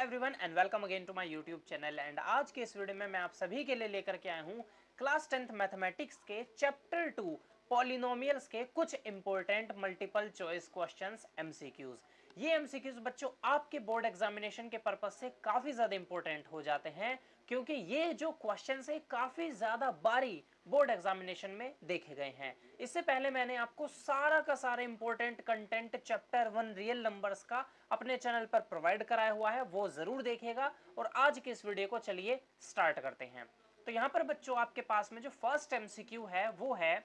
Everyone and welcome again to my YouTube channel. And आज के इस वीडियो में मैं आप सभी के लिए लेकर के आया हूँ क्लास 10th मैथमेटिक्स के चैप्टर 2 पॉलिनोमियल्स के कुछ important multiple choice questions MCQs. ये एमसीक्यूज बच्चों आपके बोर्ड एग्जामिनेशन के पर्पस से काफी ज्यादा इंपॉर्टेंट हो जाते हैं, क्योंकि ये जो क्वेश्चंस है काफी ज्यादा बारी बोर्ड एग्जामिनेशन में देखे गए हैं। इससे पहले मैंने आपको सारा का सारा important content chapter 1 real numbers का अपने चैनल पर प्रोवाइड कराया हुआ है, वो जरूर देखिएगा। और आज के इस वीडियो को चलिए स्टार्ट करते हैं। तो यहां पर बच्चों आपके पास में जो फर्स्ट एमसीक्यू है वो है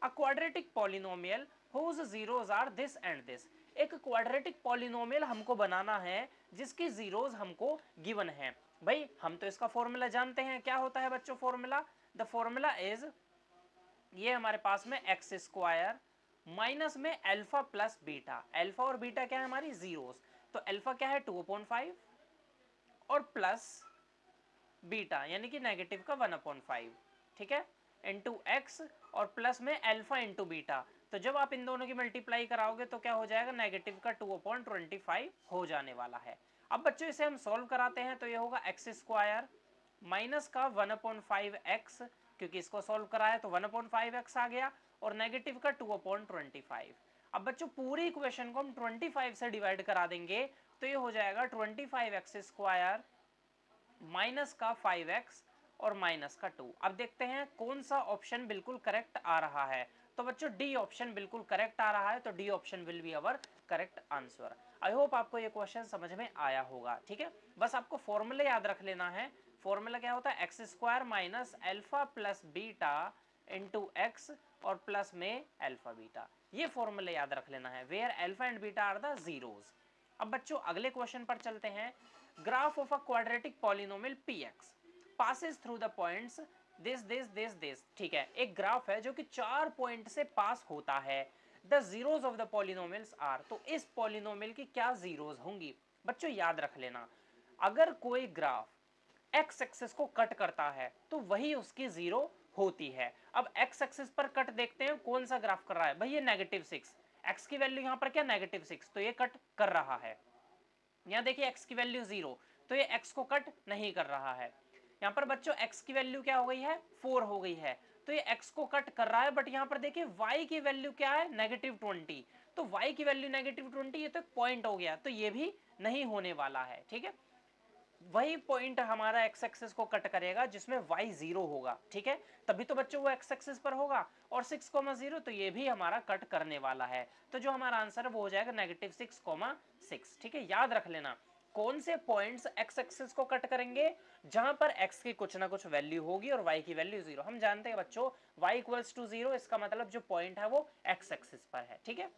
a quadratic polynomial whose zeros are this and this. एक क्वाड्रेटिक पॉलिनोमियल हमको बनाना है जिसकी जीरोज हमको गिवन है। भाई हम तो इसका फॉर्मूला जानते हैं, क्या होता है बच्चों फॉर्मूला? द फॉर्मूला इज, ये हमारे पास में एक्स स्क्वायर माइनस में अल्फा प्लस बीटा। अल्फा और बीटा क्या है? हमारी जीरोस। तो अल्फा क्या है? 2/5 और प्लस बीटा यानी कि नेगेटिव का 1/5, ठीक है, इंटू एक्स और प्लस में अल्फा इंटू बीटा। तो जब आप इन दोनों की मल्टीप्लाई कराओगे तो क्या हो जाएगा? नेगेटिव का 2/25 हो जाने वाला है। अब बच्चों इसे हम सॉल्व कराते हैं तो ये होगा एक्स स्क्वायर माइनस का 1/5 एक्स, क्योंकि इसको सॉल्व कराया तो 1/5 एक्स आ गया, और नेगेटिव का 2/25। अब बच्चों पूरी इक्वेशन को हम 25 से डिवाइड करा देंगे तो ये हो जाएगा 25 एक्स स्क्वायर माइनस का 5x और माइनस का 2। अब देखते हैं कौन सा ऑप्शन बिल्कुल करेक्ट आ रहा है। तो बच्चों डी ऑप्शन बिल्कुल करेक्ट आ रहा है, तो D option will be our correct answer. I hope आपको ये क्वेश्चन समझ में आया होगा, ठीक है। बस आपको फॉर्मूला याद रख लेना है। फॉर्मूला क्या होता है? X square minus alpha plus beta into X और प्लस में अल्फा बीटा। ये फॉर्मूला याद रख लेना है, where alpha and beta are the zeros. अब बच्चों अगले क्वेश्चन पर चलते हैं। Graph of a quadratic polynomial px passes through the points this। ठीक है, एक ग्राफ है जो कि 4 पॉइंट से पास होता है। The zeros of the polynomials are, तो इस पॉलिनोमियल की क्या जीरोज होंगी? बच्चों याद रख लेना, अगर कोई ग्राफ एक्स एक्सिस को कट करता है तो वही उसकी जीरो होती है। अब एक्स एक्सिस पर कट देखते हैं कौन सा ग्राफ कर रहा है। भाई ये -6, एक्स की वैल्यू यहां पर क्या? -6, तो ये कट कर रहा है। यहां देखिए x की वैल्यू 0, तो ये x को कट नहीं कर रहा है। यहां पर बच्चों x की वैल्यू क्या हो गई है? 4 हो गई है, तो ये x को कट कर रहा है। बट यहां पर देखिए y की वैल्यू क्या है? -20, तो y की वैल्यू -20, ये तो एक पॉइंट हो गया, तो ये भी नहीं होने वाला है, ठीक है। वही पॉइंट हमारा एक्स एक्सिस को कट करेगा जिसमें y 0 होगा, ठीक है, तभी तो बच्चों वो एक्स एक्सिस पर होगा। और 6,0, तो ये भी हमारा कट करने वाला है, तो जो हमारा आंसर है वो हो जाएगा -6,6, ठीक है। याद रख लेना कौन से पॉइंट्स एक्स एक्सिस को कट करेंगे? जहां पर x की कुछ ना कुछ वैल्यू होगी और y की वैल्यू 0। हम जानते हैं बच्चों y = 0, इसका मतलब जो पॉइंट है वो एक्स एक्सिस पर है, ठीक है।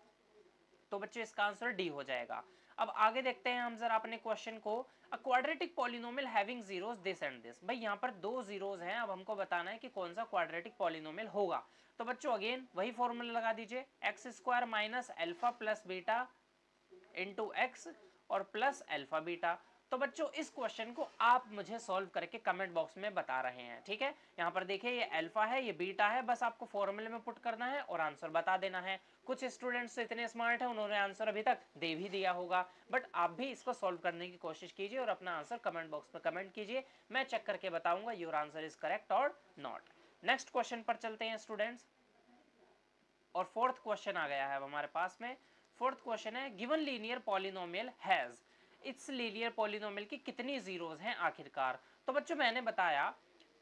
तो बच्चों इसका आंसर डी हो जाएगा। अब आगे देखते हैं हम जरा अपने क्वेश्चन को। अ quadratic polynomial having zeros this and this. भाई यहाँ पर दो जीरोस हैं, अब हमको बताना है कि कौन सा क्वाड्रेटिक पॉलिनोमियल होगा। तो बच्चों अगेन वही फॉर्मूला लगा दीजिए, x square minus alpha plus beta into X और प्लस अल्फा बीटा। तो बच्चों इस क्वेश्चन को आप मुझे सॉल्व करके कमेंट बॉक्स में बता रहे हैं, ठीक है। यहाँ पर देखिए ये अल्फा है, ये बीटा है, बस आपको फॉर्मूले में पुट करना है और आंसर बता देना है। कुछ स्टूडेंट्स तो इतने स्मार्ट हैं, उन्होंने आंसर अभी तक दे भी दिया होगा, बट आप भी इसको सॉल्व करने की कोशिश कीजिए और अपना आंसर कमेंट बॉक्स में कमेंट कीजिए। मैं चेक करके बताऊंगा योर आंसर इज करेक्ट और नॉट। नेक्स्ट क्वेश्चन पर चलते हैं स्टूडेंट्स, और फोर्थ क्वेश्चन आ गया है अब हमारे पास में। फोर्थ क्वेश्चन है, given linear polynomial has, it's linear polynomial की कितनी जीरोज हैं आखिरकार? तो बच्चों मैंने बताया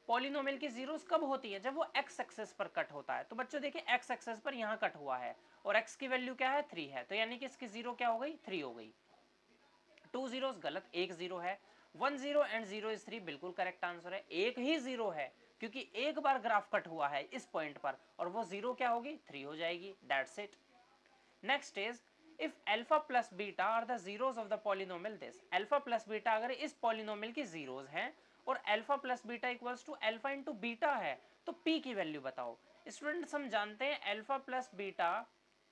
पॉलिनोमियल की जीरोज कब होती है? जब वो एक्स एक्सिस पर कट होता है। तो बच्चों देखिए एक्स एक्सिस पर यहाँ कट हुआ है और एक्स की वैल्यू क्या है? 3 है, तो यानी कि इसकी जीरो क्या हो गई? 3 हो गई। 2 जीरोस गलत, एक जीरो है। 1 0 एंड 0 इज 3 बिल्कुल करेक्ट आंसर है। एक ही जीरो है क्योंकि एक बार ग्राफ कट हुआ है इस पॉइंट पर, और वो जीरो क्या होगी? 3 हो जाएगी। That's it. Next is, if alpha plus beta are the zeros of the polynomial this. Alpha plus beta अगर इस पॉलिनोमियल की जीरोस हैं और alpha plus beta equals to alpha into beta है, तो p की वैल्यू बताओ। स्टूडेंट्स हम जानते हैं अल्फा प्लस बीटा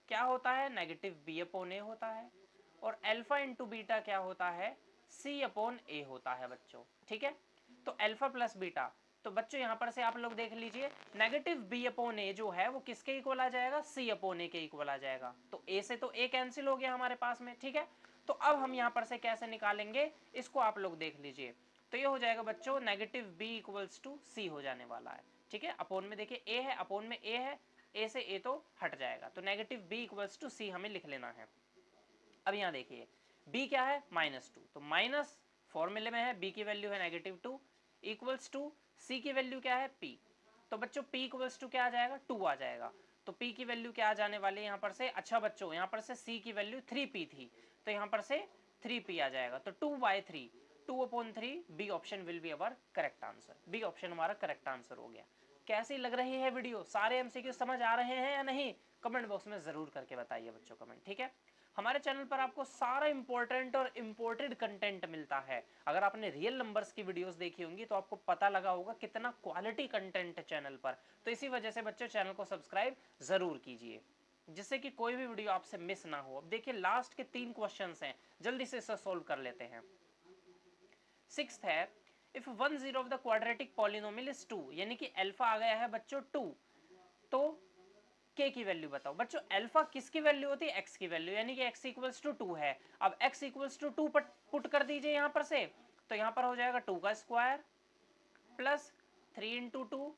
क्या होता है? -b/a होता है, और अल्फा इंटू बीटा क्या होता है? c/a होता है बच्चों, ठीक है। तो अल्फा प्लस बीटा, तो बच्चों यहां पर से आप लोग देख लीजिए -b/a जो है वो किसके इक्वल आ जाएगा? c/a के इक्वल आ जाएगा। तो a से तो a कैंसिल हो गया हमारे पास में, ठीक है। तो अब हम यहाँ पर से कैसे निकालेंगे इसको आप लोग देख लीजिए। तो ये हो जाएगा बच्चों नेगेटिव बी इक्वल्स टू सी हो जाने वाला है, ठीक है। अपोन में देखिए ए है, अपोन में ए है, ए से ए तो हट जाएगा, तो नेगेटिव बी इक्वल्स टू सी हमें लिख लेना है। अब यहाँ देखिए b क्या है -2, तो माइनस फॉर्मूले में है, b की वैल्यू है -2 इक्वल्स टू c की वैल्यू क्या है p। तो बच्चों p इक्वल्स टू क्या आ जाएगा 2 आ जाएगा, तो p की वैल्यू क्या आ जाने वाली है यहाँ पर से। अच्छा बच्चों यहाँ पर से c की वैल्यू 3p थी, तो यहाँ पर से 3p आ जाएगा, तो 2/3 2/3 B option will be our correct answer. B option हमारा करेक्ट आंसर हो गया। कैसी लग रही है वीडियो, सारे एमसीक्यू समझ आ रहे हैं या नहीं, कमेंट बॉक्स में जरूर करके बताइए बच्चों कमेंट, ठीक है। हमारे चैनल पर आपको सारा इंपॉर्टेंट और इम्पोर्टेड कंटेंट मिलता है। अगर आपने रियल नंबर्स की वीडियोस देखी होंगी तो आपको पता लगा होगा कितना क्वालिटी कंटेंट है चैनल पर। तो इसी वजह से बच्चों चैनल को सब्सक्राइब जरूर कीजिए, जिससे कि कोई भी वीडियो आपसे मिस ना हो। अब देखिए लास्ट के 3 क्वेश्चंस हैं, जल्दी से इसे सोल्व कर लेते हैं। 6th है if 1/0 of the quadratic polynomial is 2, यानी कि अल्फा आ गया है बच्चों 2, तो k की वैल्यू बताओ। बच्चों अल्फा किसकी वैल्यू होती है, x की वैल्यू, यानी कि x इक्वल्स टू 2 है। अब x इक्वल्स टू 2 पुट कर दीजिए यहाँ पर से, तो यहाँ पर हो जाएगा 2 का square plus 3 into 2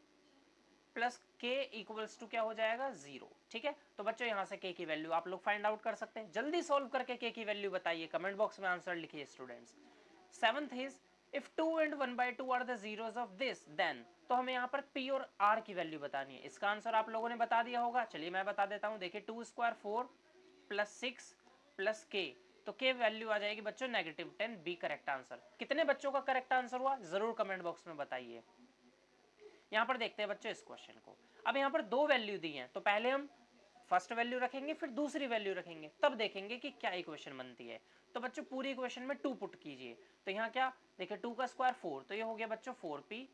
plus k equals to क्या हो जाएगा 0, ठीक है। तो बच्चों यहाँ से k की वैल्यू आप लोग फाइंड आउट कर सकते हैं। जल्दी सॉल्व करके k की वैल्यू बताइए, कमेंट बॉक्स में आंसर लिखिए students. 7th is if 2 and 1/2 are the zeros of this then, तो हमें यहाँ पर p और r की वैल्यू बतानी है। इसका आंसर आप लोगों ने बता दिया होगा, चलिए मैं बता देता हूँ। देखिए 2 स्क्वायर 4 प्लस 6 प्लस k, तो k वैल्यू आ जाएगी बच्चों -10, बी करेक्ट आंसर। कितने बच्चों का करेक्ट आंसर हुआ जरूर कमेंट बॉक्स में बताइए। यहाँ पर देखते हैं बच्चों इस क्वेश्चन को। अब यहाँ पर 2 वैल्यू दी हैं, तो पहले हम फर्स्ट वैल्यू रखेंगे फिर दूसरी वैल्यू रखेंगे, तब देखेंगे कि क्या इक्वेशन बनती है। तो बच्चों पूरी इक्वेशन में 2 पुट कीजिए, तो यहाँ क्या देखिए 2 का स्क्वायर 4, तो ये हो गया बच्चों 4p,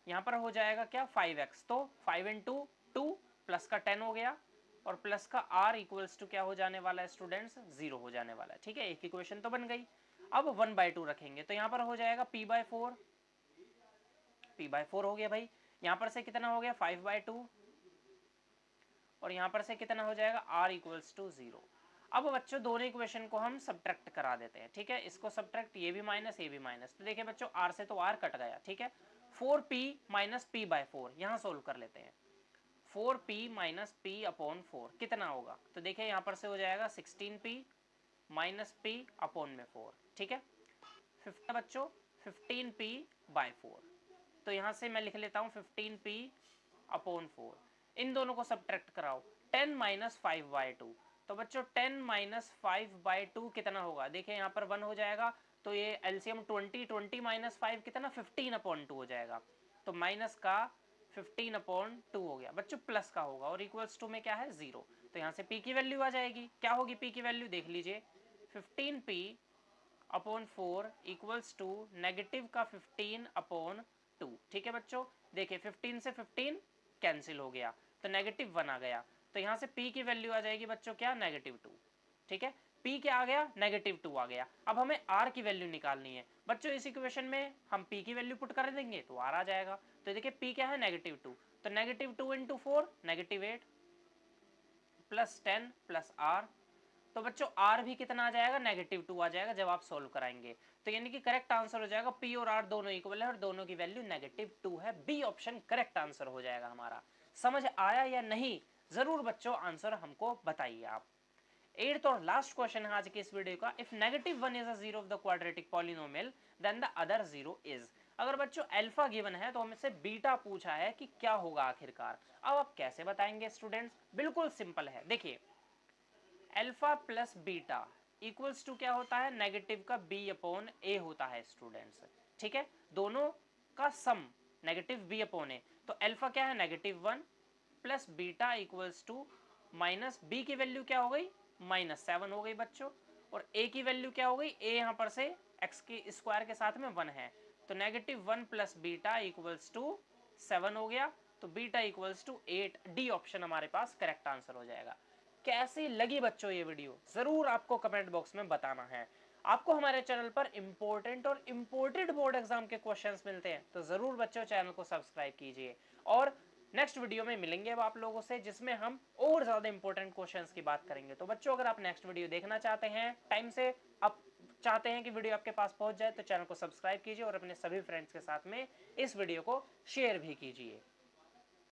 यहाँ पर हो जाएगा क्या 5x, तो 5 इंटू 2 प्लस का 10 हो गया, और प्लस का r इक्वल्स टू क्या हो जाने वाला है स्टूडेंट्स 0 हो जाने वाला है, ठीक है। एक इक्वेशन तो बन गई। अब 1/2 रखेंगे, तो यहाँ पर हो जाएगा p/4, p/4 हो गया भाई। यहाँ पर से कितना हो गया 5/2, और यहाँ पर से कितना हो जाएगा r इक्वल्स टू 0। अब बच्चों दोनों इक्वेशन को हम सब्ट्रैक्ट करा देते हैं, ठीक है। इसको सब्ट्रैक्ट, ये भी माइनस ये भी माइनस, तो देखिए बच्चों r से तो r कट गया, ठीक है। 4p माइनस p/4 यहाँ सोल्व कर लेते हैं। 4p माइनस p/4 कितना होगा, तो देखिए यहाँ पर से हो जाएगा 16p माइनस p/4, ठीक है। 50 बच्चों 15p/4, तो यहाँ से मैं लिख लेता हूँ 15p/4। इन दोनों को सब्ट्रैक्ट कराओ, 10 माइनस 5/2, तो बच्चों 10 माइनस 5/2 कितना होगा, देखिए यहाँ पर 1 हो जाएगा, तो ये एलसीएम 20 माइनस 5 कितना 15/2 हो जाएगा, तो माइनस का 15/2 हो गया बच्चों, प्लस का होगा, और इक्वल्स टू में क्या है 0, तो यहाँ से p की वैल्यू आ जाएगी। क्या होगी p की वैल्यू देख लीजिए, 15p/4 इक्वल्स टू नेगेटिव का 15/2, ठीक है बच्चों। देखिए 15 से 15 कैंसिल हो गया, तो -1 आ गया, तो यहाँ से p की वैल्यू आ जाएगी बच्चों क्या -2, ठीक है। p क्या आ गया -2 आ गया। अब हमें r की वैल्यू निकालनी है बच्चों, इस इक्वेशन में हम p की वैल्यू पुट कर देंगे तो r आ जाएगा। तो देखिए p क्या है -2, तो -2 इंटू 4 -8 प्लस 10 प्लस r, तो बच्चों r भी कितना आ जाएगा -2 आ जाएगा जब आप सोल्व कराएंगे। तो यानी कि करेक्ट आंसर हो जाएगा p और r दोनों इक्वल है और दोनों की वैल्यू -2 है, बी ऑप्शन करेक्ट आंसर हो जाएगा हमारा। समझ आया या नहीं जरूर बच्चों आंसर हमको बताइए आप। 8th और लास्ट क्वेश्चन है आज के इस वीडियो का, if -1 is a zero of the quadratic polynomial then the other zero is. अगर बच्चों अल्फा गिवन है तो हमसे बीटा पूछा है कि क्या होगा आखिरकार। अब आप कैसे बताएंगे स्टूडेंट्स, बिल्कुल सिंपल है। देखिए alpha plus beta equals to क्या होता है, नेगेटिव का b/a होता है स्टूडेंट्स, ठीक है। दोनों का सम -b/a, तो अल्फा क्या है -1 plus beta equals to minus b की वैल्यू क्या हो गई -7 हो गई बच्चों, और a की वैल्यू क्या हो गई, a यहाँ पर से x के स्क्वायर के साथ में 1 है, तो -1 प्लस बीटा इक्वल्स टू 7 हो गया, तो beta equals to 8, D option हमारे पास करेक्ट आंसर हो जाएगा। कैसी लगी बच्चों ये वीडियो जरूर आपको कमेंट बॉक्स में बताना है। आपको हमारे चैनल पर इंपॉर्टेंट और इम्पोर्टेड बोर्ड एग्जाम के क्वेश्चंस मिलते हैं, तो जरूर बच्चों चैनल को सब्सक्राइब कीजिए और नेक्स्ट वीडियो में मिलेंगे अब आप लोगों से, जिसमें हम और ज़्यादा इंपॉर्टेंट क्वेश्चंस की बात करेंगे। तो बच्चों अगर आप नेक्स्ट वीडियो देखना चाहते हैं टाइम से, आप चाहते हैं कि वीडियो आपके पास पहुंच जाए, तो चैनल को सब्सक्राइब कीजिए और अपने सभी फ्रेंड्स के साथ में इस वीडियो को शेयर भी कीजिए।